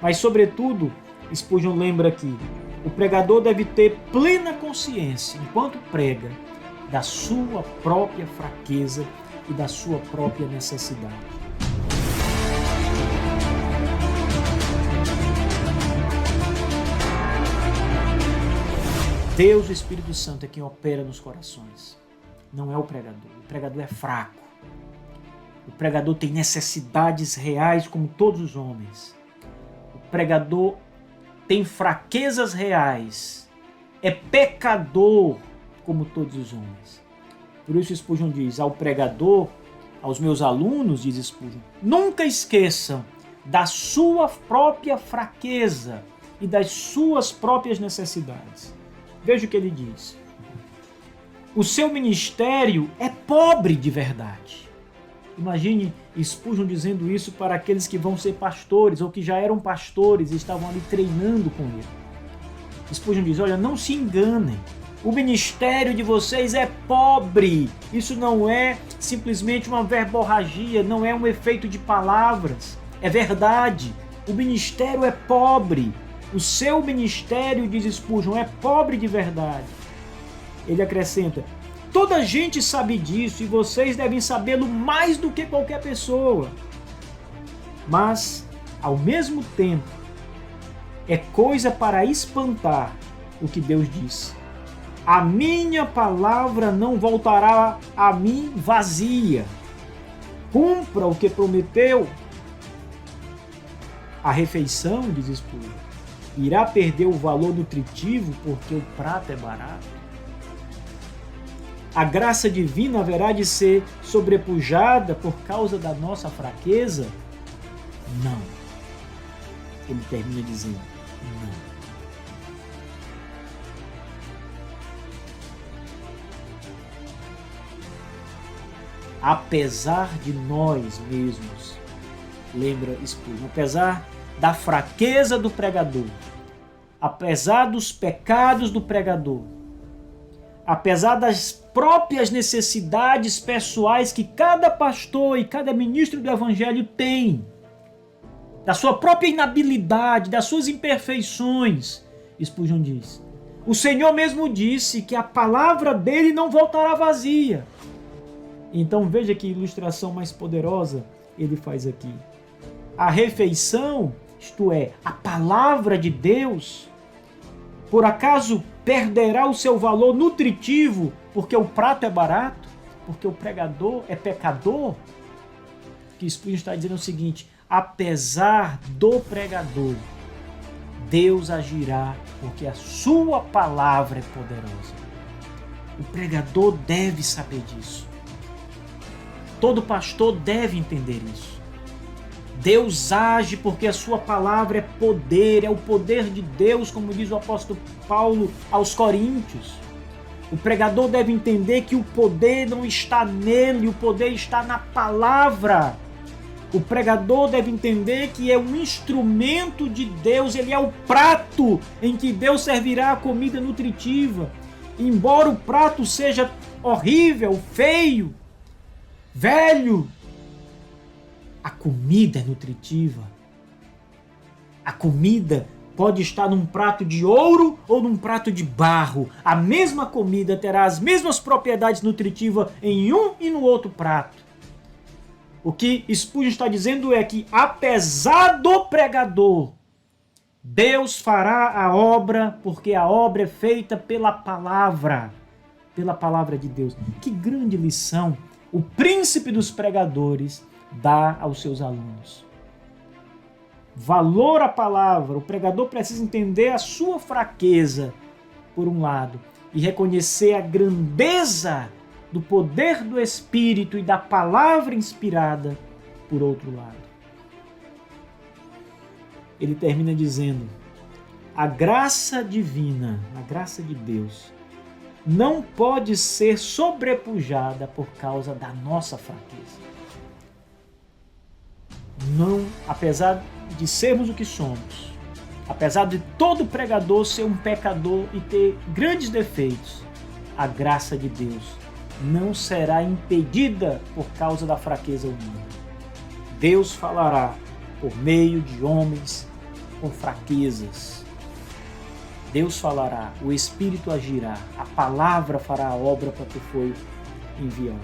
Mas, sobretudo, Spurgeon lembra que o pregador deve ter plena consciência, enquanto prega, da sua própria fraqueza e da sua própria necessidade. Deus, o Espírito Santo, é quem opera nos corações. Não é o pregador. O pregador é fraco. O pregador tem necessidades reais como todos os homens. O pregador tem fraquezas reais. É pecador como todos os homens. Por isso Spurgeon diz ao pregador, aos meus alunos, diz Spurgeon, nunca esqueçam da sua própria fraqueza e das suas próprias necessidades. Veja o que ele diz. O seu ministério é pobre de verdade. Imagine Spurgeon dizendo isso para aqueles que vão ser pastores ou que já eram pastores e estavam ali treinando com ele. Spurgeon diz, olha, não se enganem. O ministério de vocês é pobre. Isso não é simplesmente uma verborragia, não é um efeito de palavras. É verdade. O ministério é pobre. O seu ministério, diz Spurgeon, é pobre de verdade. Ele acrescenta, toda a gente sabe disso e vocês devem sabê-lo mais do que qualquer pessoa. Mas, ao mesmo tempo, é coisa para espantar o que Deus disse. A minha palavra não voltará a mim vazia. Cumpra o que prometeu. A refeição, diz Spurgeon, irá perder o valor nutritivo porque o prato é barato? A graça divina haverá de ser sobrepujada por causa da nossa fraqueza? Não. Ele termina dizendo, não. Apesar de nós mesmos, lembra Spurgeon, apesar da fraqueza do pregador, apesar dos pecados do pregador, apesar das próprias necessidades pessoais que cada pastor e cada ministro do evangelho tem, da sua própria inabilidade, das suas imperfeições, Spurgeon diz, o Senhor mesmo disse que a palavra dele não voltará vazia. Então veja que ilustração mais poderosa ele faz aqui. A refeição, isto é, a palavra de Deus, por acaso perderá o seu valor nutritivo porque o prato é barato? Porque o pregador é pecador? Que Spurgeon está dizendo o seguinte, apesar do pregador, Deus agirá porque a sua palavra é poderosa. O pregador deve saber disso. Todo pastor deve entender isso. Deus age porque a sua palavra é poder, é o poder de Deus, como diz o apóstolo Paulo aos Coríntios. O pregador deve entender que o poder não está nele, o poder está na palavra. O pregador deve entender que é um instrumento de Deus, ele é o prato em que Deus servirá a comida nutritiva. Embora o prato seja horrível, feio, velho, a comida é nutritiva. A comida pode estar num prato de ouro ou num prato de barro. A mesma comida terá as mesmas propriedades nutritivas em um e no outro prato. O que Spurgeon está dizendo é que, apesar do pregador, Deus fará a obra, porque a obra é feita pela palavra de Deus. Que grande lição o príncipe dos pregadores dá aos seus alunos. Valor à palavra. O pregador precisa entender a sua fraqueza, por um lado, e reconhecer a grandeza do poder do Espírito e da palavra inspirada, por outro lado. Ele termina dizendo, a graça divina, a graça de Deus, não pode ser sobrepujada por causa da nossa fraqueza. Não, apesar de sermos o que somos, apesar de todo pregador ser um pecador e ter grandes defeitos, a graça de Deus não será impedida por causa da fraqueza humana. Deus falará por meio de homens com fraquezas. Deus falará, o Espírito agirá, a palavra fará a obra para que foi enviada.